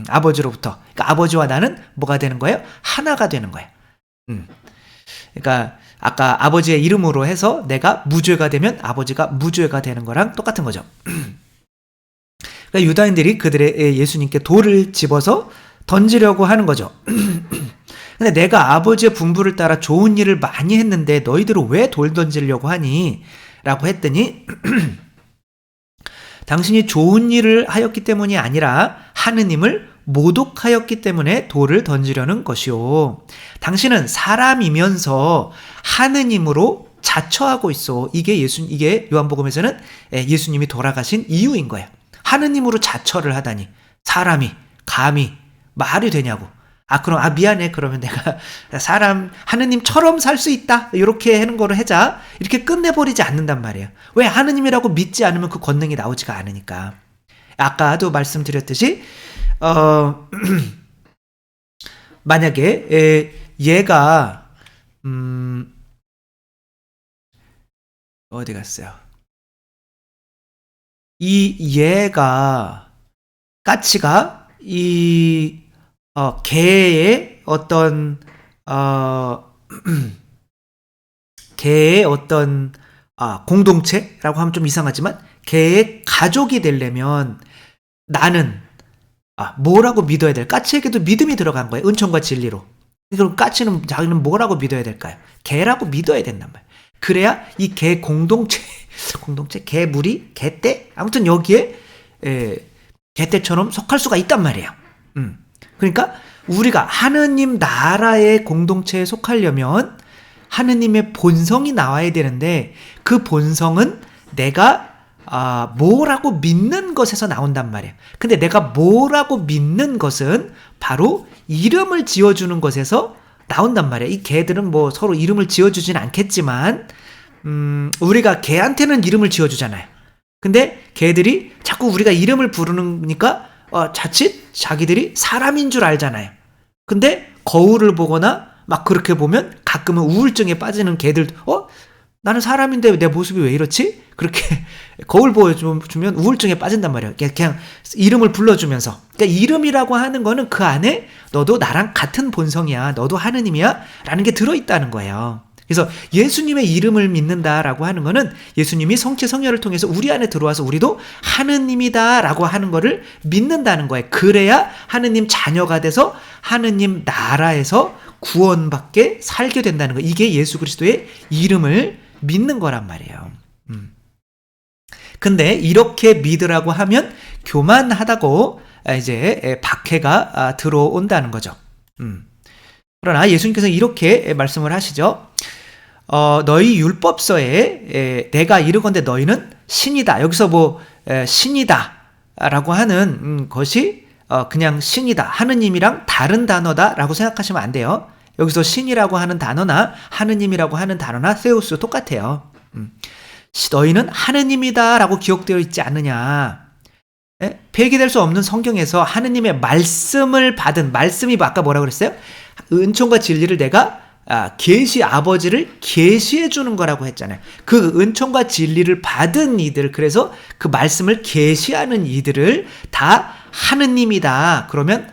아버지로부터. 그러니까 아버지와 나는 뭐가 되는 거예요? 하나가 되는 거예요. 그러니까 아까 아버지의 이름으로 해서 내가 무죄가 되면 아버지가 무죄가 되는 거랑 똑같은 거죠. 그러니까 유다인들이 그들의 예수님께 돌을 집어서 던지려고 하는 거죠. 근데 내가 아버지의 분부를 따라 좋은 일을 많이 했는데 너희들은 왜 돌 던지려고 하니? 라고 했더니 당신이 좋은 일을 하였기 때문이 아니라 하느님을 모독하였기 때문에 돌을 던지려는 것이요. 당신은 사람이면서 하느님으로 자처하고 있어. 이게 요한복음에서는 예수님이 돌아가신 이유인 거예요. 하느님으로 자처를 하다니, 사람이 감히 말이 되냐고. 그럼 미안해. 그러면 내가 하느님처럼 살 수 있다. 이렇게 하는 거를 하자. 이렇게 끝내버리지 않는단 말이에요. 왜? 하느님이라고 믿지 않으면 그 권능이 나오지가 않으니까. 아까도 말씀드렸듯이 만약에 얘가 어디 갔어요? 까치가 개의 어떤 공동체라고 하면 좀 이상하지만 개의 가족이 되려면 나는 뭐라고 믿어야 될? 까치에게도 믿음이 들어간 거예요. 은총과 진리로. 그럼 까치는 자기는 뭐라고 믿어야 될까요? 개라고 믿어야 된단 말이에요. 그래야 이 개 공동체, 개무리, 개떼, 아무튼 여기에 개떼처럼 속할 수가 있단 말이에요. 그러니까 우리가 하느님 나라의 공동체에 속하려면 하느님의 본성이 나와야 되는데, 그 본성은 내가 뭐라고 믿는 것에서 나온단 말이에요. 근데 내가 뭐라고 믿는 것은 바로 이름을 지어주는 것에서 나온단 말이에요. 이 개들은 뭐 서로 이름을 지어주진 않겠지만 우리가 개한테는 이름을 지어주잖아요. 근데 개들이 자꾸 우리가 이름을 부르니까 자칫 자기들이 사람인 줄 알잖아요. 근데 거울을 보거나 막 그렇게 보면 가끔은 우울증에 빠지는 개들, 나는 사람인데 내 모습이 왜 이렇지? 그렇게 거울 보여주면 우울증에 빠진단 말이에요. 그냥 이름을 불러주면서. 그러니까 이름이라고 하는 거는 그 안에 너도 나랑 같은 본성이야. 너도 하느님이야. 라는 게 들어있다는 거예요. 그래서 예수님의 이름을 믿는다라고 하는 거는 예수님이 성체 성녀를 통해서 우리 안에 들어와서 우리도 하느님이다라고 하는 거를 믿는다는 거예요. 그래야 하느님 자녀가 돼서 하느님 나라에서 구원받게 살게 된다는 거. 이게 예수 그리스도의 이름을 믿는 거란 말이에요. 근데 이렇게 믿으라고 하면 교만하다고 이제 박해가 들어온다는 거죠. 그러나 예수님께서 이렇게 말씀을 하시죠. 너희 율법서에 내가 이르건대 너희는 신이다. 여기서 신이다 라고 하는 것이 그냥 신이다. 하느님이랑 다른 단어다 라고 생각하시면 안 돼요. 여기서 신이라고 하는 단어나 하느님이라고 하는 단어나 세우스 똑같아요. 너희는 하느님이다 라고 기록되어 있지 않느냐. 폐기될 수 없는 성경에서 하느님의 말씀을 받은, 말씀이 아까 뭐라고 그랬어요? 은총과 진리를 내가 아버지를 계시해 주는 거라고 했잖아요. 그 은총과 진리를 받은 이들, 그래서 그 말씀을 계시하는 이들을 다 하느님이다. 그러면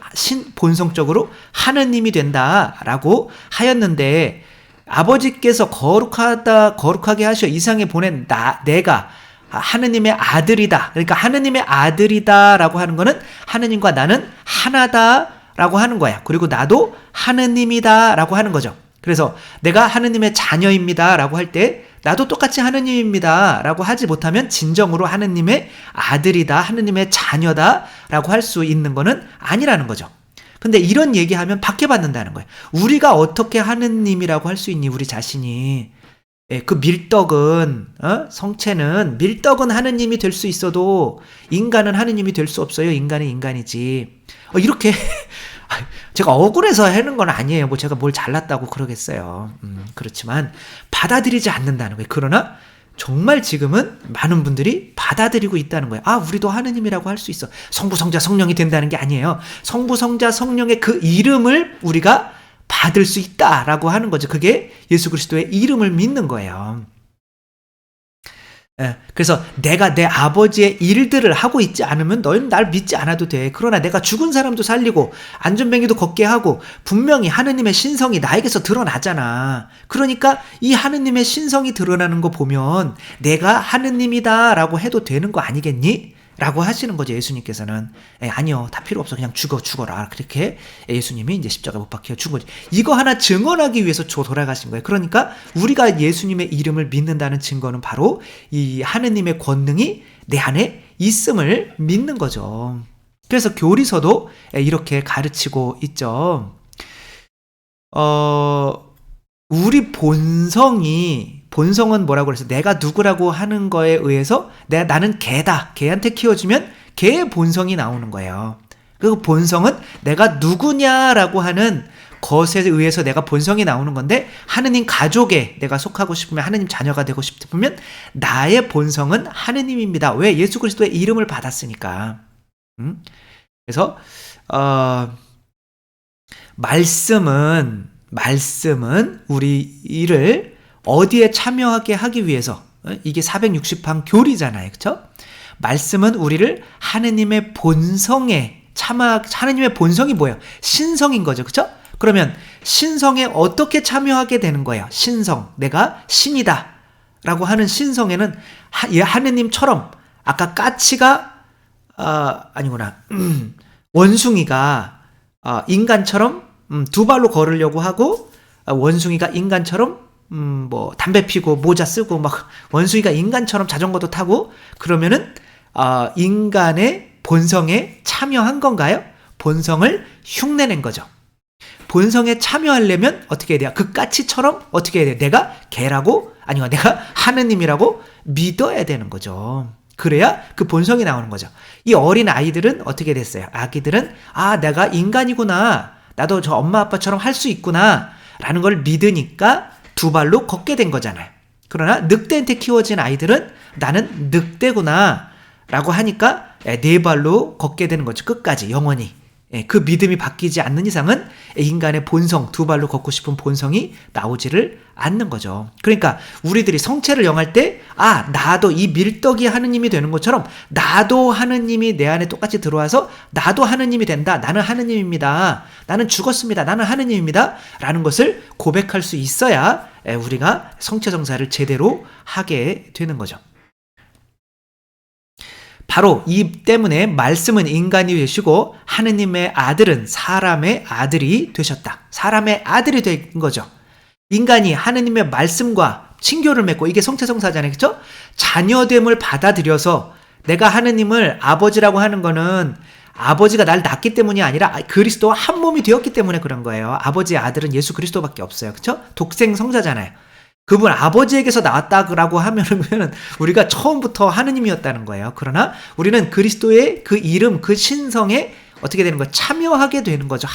본성적으로 하느님이 된다라고 하였는데, 아버지께서 거룩하게 하셔 이상에 보낸 내가 하느님의 아들이다. 그러니까 하느님의 아들이다라고 하는 거는 하느님과 나는 하나다라고 하는 거야. 그리고 나도 하느님이다라고 하는 거죠. 그래서 내가 하느님의 자녀입니다라고 할 때 나도 똑같이 하느님입니다라고 하지 못하면 진정으로 하느님의 아들이다, 하느님의 자녀다라고 할 수 있는 거는 아니라는 거죠. 근데 이런 얘기하면 박해받는다는 거예요. 우리가 어떻게 하느님이라고 할 수 있니, 우리 자신이. 그 밀떡은, 성체는, 밀떡은 하느님이 될 수 있어도 인간은 하느님이 될 수 없어요. 인간은 인간이지. 이렇게 제가 억울해서 하는 건 아니에요. 제가 뭘 잘났다고 그러겠어요. 그렇지만 받아들이지 않는다는 거예요. 그러나 정말 지금은 많은 분들이 받아들이고 있다는 거예요. 우리도 하느님이라고 할 수 있어. 성부, 성자, 성령이 된다는 게 아니에요. 성부, 성자, 성령의 그 이름을 우리가 받을 수 있다라고 하는 거죠. 그게 예수 그리스도의 이름을 믿는 거예요. 그래서 내가 내 아버지의 일들을 하고 있지 않으면 너희는 날 믿지 않아도 돼. 그러나 내가 죽은 사람도 살리고 안전뱅이도 걷게 하고 분명히 하느님의 신성이 나에게서 드러나잖아. 그러니까 이 하느님의 신성이 드러나는 거 보면 내가 하느님이다 라고 해도 되는 거 아니겠니? 라고 하시는 거죠. 예수님께서는. 아니요, 다 필요 없어. 그냥 죽어라. 그렇게 예수님이 이제 십자가 못 박혀 죽은 거지. 이거 하나 증언하기 위해서 돌아가신 거예요. 그러니까 우리가 예수님의 이름을 믿는다는 증거는 바로 이 하느님의 권능이 내 안에 있음을 믿는 거죠. 그래서 교리서도 이렇게 가르치고 있죠. 우리 본성은 뭐라고 그랬어? 내가 누구라고 하는 거에 의해서 나는 개다. 개한테 키워주면 개의 본성이 나오는 거예요. 그 본성은 내가 누구냐라고 하는 것에 의해서 내가 본성이 나오는 건데, 하느님 가족에 내가 속하고 싶으면, 하느님 자녀가 되고 싶으면 나의 본성은 하느님입니다. 왜? 예수 그리스도의 이름을 받았으니까. 그래서 말씀은 우리를 어디에 참여하게 하기 위해서, 이게 460판 교리잖아요. 그렇죠? 말씀은 우리를 하느님의 본성에 하느님의 본성이 뭐예요? 신성인 거죠. 그렇죠? 그러면 신성에 어떻게 참여하게 되는 거예요? 신성, 내가 신이다 라고 하는 신성에는 하느님처럼, 아까 까치가 원숭이가 인간처럼 두 발로 걸으려고 하고, 원숭이가 인간처럼 담배 피고 모자 쓰고 원숭이가 인간처럼 자전거도 타고, 그러면은 인간의 본성에 참여한 건가요? 본성을 흉내낸 거죠. 본성에 참여하려면 어떻게 해야 돼요? 그 까치처럼 어떻게 해야 돼요? 내가 개라고, 내가 하느님이라고 믿어야 되는 거죠. 그래야 그 본성이 나오는 거죠. 이 어린 아이들은 어떻게 됐어요? 아기들은 내가 인간이구나, 나도 저 엄마 아빠처럼 할 수 있구나 라는 걸 믿으니까 두 발로 걷게 된 거잖아요. 그러나 늑대한테 키워진 아이들은 나는 늑대구나 라고 하니까 네 발로 걷게 되는 거죠. 끝까지, 영원히. 그 믿음이 바뀌지 않는 이상은 인간의 본성, 두 발로 걷고 싶은 본성이 나오지를 않는 거죠. 그러니까 우리들이 성체를 영할 때 나도 이 밀떡이 하느님이 되는 것처럼 나도 하느님이 내 안에 똑같이 들어와서 나도 하느님이 된다. 나는 하느님입니다. 나는 죽었습니다. 나는 하느님입니다. 라는 것을 고백할 수 있어야 우리가 성체정사를 제대로 하게 되는 거죠. 바로 이 때문에 말씀은 인간이 되시고 하느님의 아들은 사람의 아들이 되셨다. 사람의 아들이 된 거죠. 인간이 하느님의 말씀과 친교를 맺고, 이게 성체성사잖아요. 그렇죠? 자녀됨을 받아들여서 내가 하느님을 아버지라고 하는 거는 아버지가 날 낳기 때문이 아니라 그리스도와 한 몸이 되었기 때문에 그런 거예요. 아버지의 아들은 예수 그리스도밖에 없어요. 그렇죠? 독생 성자잖아요. 그분 아버지에게서 나왔다고 하면은 우리가 처음부터 하느님이었다는 거예요. 그러나 우리는 그리스도의 그 이름, 그 신성에 어떻게 되는 거예요? 참여하게 되는 거죠.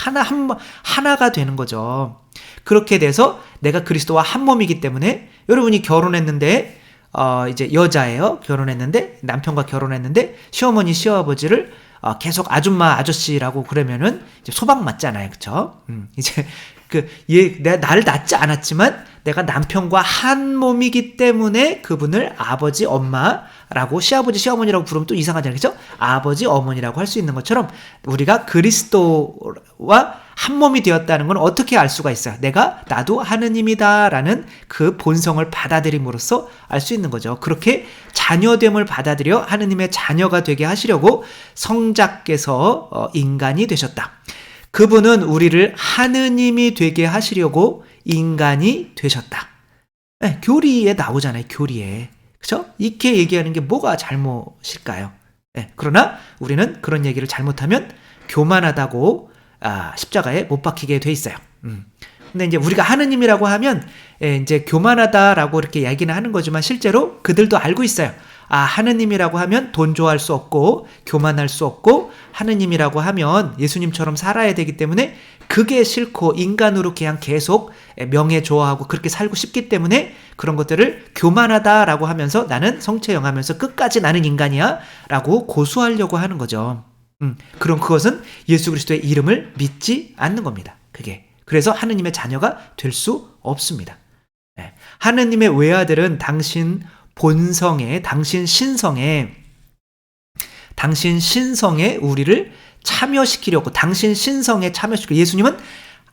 하나가 되는 거죠. 그렇게 돼서 내가 그리스도와 한 몸이기 때문에, 여러분이 결혼했는데 이제 여자예요. 결혼했는데, 남편과 결혼했는데 시어머니 시아버지를 계속 아줌마 아저씨라고 그러면은 이제 소방 맞잖아요. 그쵸? 이제 내가 나를 낳지 않았지만 내가 남편과 한 몸이기 때문에 그분을 아버지 엄마라고, 시아버지 시어머니라고 부르면 또 이상하잖아요. 그죠? 아버지 어머니라고 할 수 있는 것처럼 우리가 그리스도와 한 몸이 되었다는 건 어떻게 알 수가 있어요? 나도 하느님이다라는 그 본성을 받아들임으로써 알 수 있는 거죠. 그렇게 자녀됨을 받아들여 하느님의 자녀가 되게 하시려고 성자께서 인간이 되셨다. 그분은 우리를 하느님이 되게 하시려고 인간이 되셨다. 네, 교리에 나오잖아요. 교리에. 그렇죠? 이렇게 얘기하는 게 뭐가 잘못일까요? 네, 그러나 우리는 그런 얘기를 잘못하면 교만하다고 십자가에 못 박히게 돼 있어요. 근데 이제 우리가 하느님이라고 하면 이제 교만하다라고 이렇게 얘기는 하는 거지만 실제로 그들도 알고 있어요. 하느님이라고 하면 돈 좋아할 수 없고 교만할 수 없고, 하느님이라고 하면 예수님처럼 살아야 되기 때문에 그게 싫고 인간으로 그냥 계속 명예 좋아하고 그렇게 살고 싶기 때문에 그런 것들을 교만하다라고 하면서 나는 성체영하면서 끝까지 나는 인간이야 라고 고수하려고 하는 거죠. 그럼 그것은 예수 그리스도의 이름을 믿지 않는 겁니다. 그래서 하느님의 자녀가 될 수 없습니다. 하느님의 외아들은 당신 본성에, 당신 신성에 우리를 참여시키려고, 당신 신성에 참여시키려고, 예수님은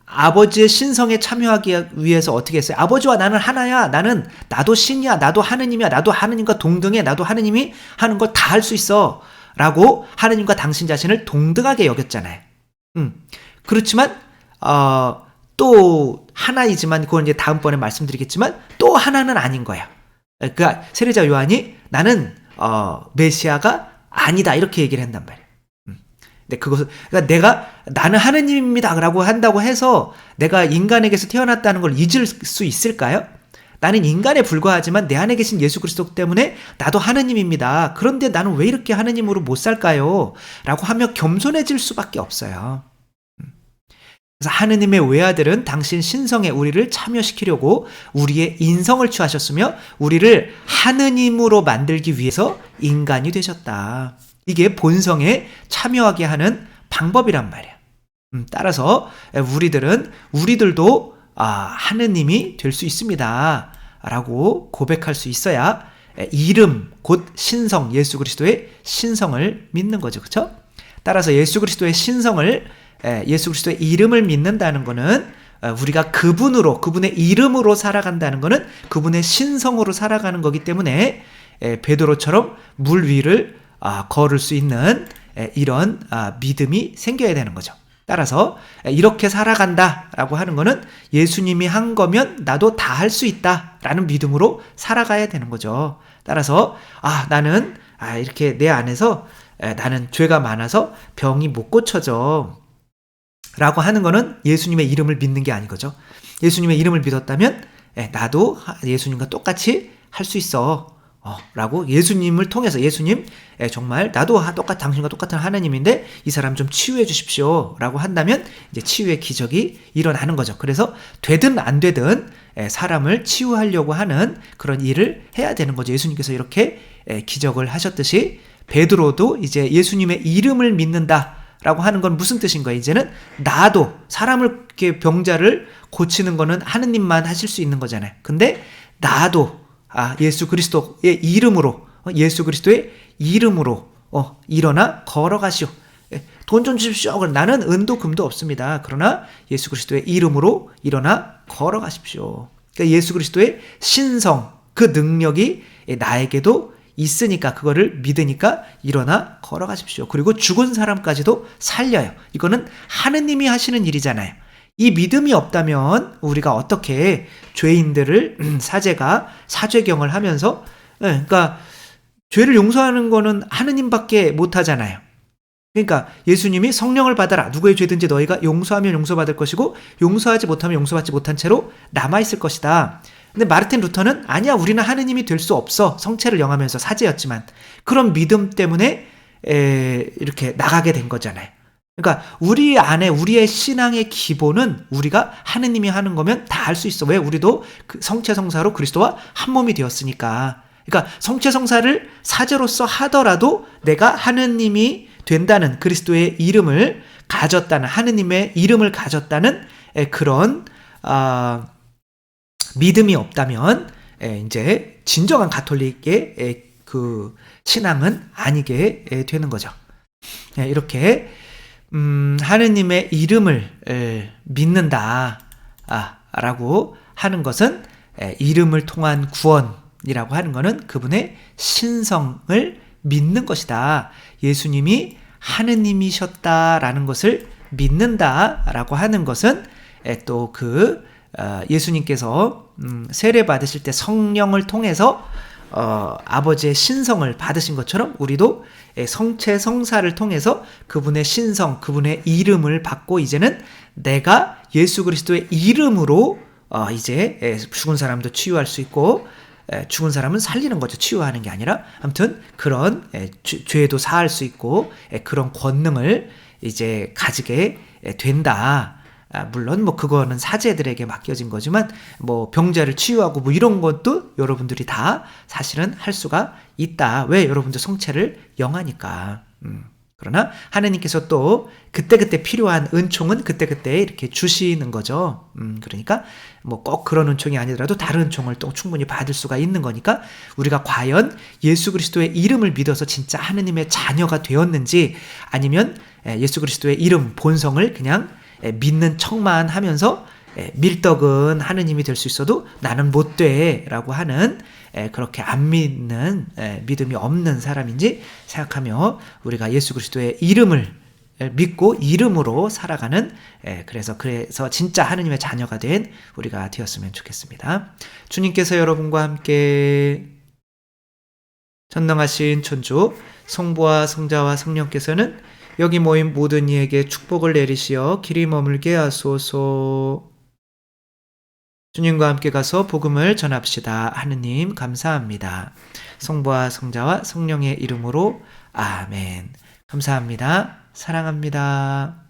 아버지의 신성에 참여하기 위해서 어떻게 했어요? 아버지와 나는 하나야. 나도 신이야. 나도 하느님이야. 나도 하느님과 동등해. 나도 하느님이 하는 걸 다 할 수 있어. 라고 하느님과 당신 자신을 동등하게 여겼잖아요. 그렇지만 또 하나이지만, 그건 이제 다음번에 말씀드리겠지만 또 하나는 아닌 거야. 그러니까 세례자 요한이 나는 메시아가 아니다 이렇게 얘기를 한단 말이에요. 근데 그러니까 나는 하느님입니다라고 한다고 해서 내가 인간에게서 태어났다는 걸 잊을 수 있을까요? 나는 인간에 불과하지만 내 안에 계신 예수 그리스도 때문에 나도 하느님입니다. 그런데 나는 왜 이렇게 하느님으로 못 살까요? 라고 하며 겸손해질 수밖에 없어요. 그래서 하느님의 외아들은 당신 신성에 우리를 참여시키려고 우리의 인성을 취하셨으며 우리를 하느님으로 만들기 위해서 인간이 되셨다. 이게 본성에 참여하게 하는 방법이란 말이야. 따라서 우리들도 하느님이 될 수 있습니다 라고 고백할 수 있어야 이름, 곧 신성, 예수 그리스도의 신성을 믿는 거죠. 그렇죠? 따라서 예수 그리스도의 이름을 믿는다는 것은 우리가 그분의 이름으로 살아간다는 것은 그분의 신성으로 살아가는 거기 때문에 베드로처럼 물 위를 걸을 수 있는 이런 믿음이 생겨야 되는 거죠. 따라서 이렇게 살아간다라고 하는 것은 예수님이 한 거면 나도 다 할 수 있다라는 믿음으로 살아가야 되는 거죠. 따라서 나는 이렇게 내 안에서 나는 죄가 많아서 병이 못 고쳐져 라고 하는 거는 예수님의 이름을 믿는 게 아니거죠. 예수님의 이름을 믿었다면 나도 예수님과 똑같이 할 수 있어 라고 예수님을 통해서, 예수님 정말 나도 당신과 똑같은 하나님인데 이 사람 좀 치유해 주십시오 라고 한다면 이제 치유의 기적이 일어나는 거죠. 그래서 되든 안 되든 사람을 치유하려고 하는 그런 일을 해야 되는 거죠. 예수님께서 이렇게 기적을 하셨듯이 베드로도 이제 예수님의 이름을 믿는다 라고 하는 건 무슨 뜻인 거예요? 이제는 나도 사람을 이렇게 병자를 고치는 거는 하느님만 하실 수 있는 거잖아요. 근데 나도 예수 그리스도의 이름으로 일어나 걸어가시오. 돈 좀 주십시오. 나는 은도 금도 없습니다. 그러나 예수 그리스도의 이름으로 일어나 걸어가십시오. 그러니까 예수 그리스도의 신성, 그 능력이 나에게도 있으니까, 그거를 믿으니까 일어나 걸어가십시오. 그리고 죽은 사람까지도 살려요. 이거는 하느님이 하시는 일이잖아요. 이 믿음이 없다면 우리가 어떻게 죄인들을 사죄경을 하면서, 그러니까 죄를 용서하는 거는 하느님밖에 못하잖아요. 그러니까 예수님이 성령을 받아라. 누구의 죄든지 너희가 용서하면 용서받을 것이고 용서하지 못하면 용서받지 못한 채로 남아있을 것이다. 근데 마르틴 루터는 아니야, 우리는 하느님이 될 수 없어. 성체를 영하면서 사제였지만. 그런 믿음 때문에 이렇게 나가게 된 거잖아요. 그러니까 우리 안에 우리의 신앙의 기본은 우리가 하느님이 하는 거면 다 할 수 있어. 왜? 우리도 그 성체성사로 그리스도와 한 몸이 되었으니까. 그러니까 성체성사를 사제로서 하더라도 내가 하느님이 된다는, 그리스도의 이름을 가졌다는, 하느님의 이름을 가졌다는 그런 믿음이 없다면 이제 진정한 가톨릭의 그 신앙은 아니게 되는 거죠. 이렇게 하느님의 이름을 믿는다 라고 하는 것은, 이름을 통한 구원이라고 하는 것은 그분의 신성을 믿는 것이다. 예수님이 하느님이셨다라는 것을 믿는다라고 하는 것은 또 예수님께서 세례 받으실 때 성령을 통해서 아버지의 신성을 받으신 것처럼 우리도 성체 성사를 통해서 그분의 신성, 그분의 이름을 받고, 이제는 내가 예수 그리스도의 이름으로 이제 죽은 사람도 치유할 수 있고, 죽은 사람은 살리는 거죠. 치유하는 게 아니라. 아무튼 그런 죄도 사할 수 있고 그런 권능을 이제 가지게 된다. 물론 그거는 사제들에게 맡겨진 거지만 병자를 치유하고 이런 것도 여러분들이 다 사실은 할 수가 있다. 왜? 여러분들 성체를 영하니까. 그러나 하느님께서 또 그때그때 필요한 은총은 그때그때 이렇게 주시는 거죠. 그러니까 꼭 그런 은총이 아니더라도 다른 은총을 또 충분히 받을 수가 있는 거니까, 우리가 과연 예수 그리스도의 이름을 믿어서 진짜 하느님의 자녀가 되었는지, 아니면 예수 그리스도의 이름, 본성을 그냥 믿는 척만 하면서 밀떡은 하느님이 될 수 있어도 나는 못 돼 라고 하는, 그렇게 안 믿는, 믿음이 없는 사람인지 생각하며 우리가 예수 그리스도의 이름을 믿고 이름으로 살아가는, 그래서 진짜 하느님의 자녀가 된 우리가 되었으면 좋겠습니다. 주님께서 여러분과 함께 전능하신 천주 성부와 성자와 성령께서는 여기 모인 모든 이에게 축복을 내리시어 길이 머물게 하소서. 주님과 함께 가서 복음을 전합시다. 하느님 감사합니다. 성부와 성자와 성령의 이름으로 아멘. 감사합니다. 사랑합니다.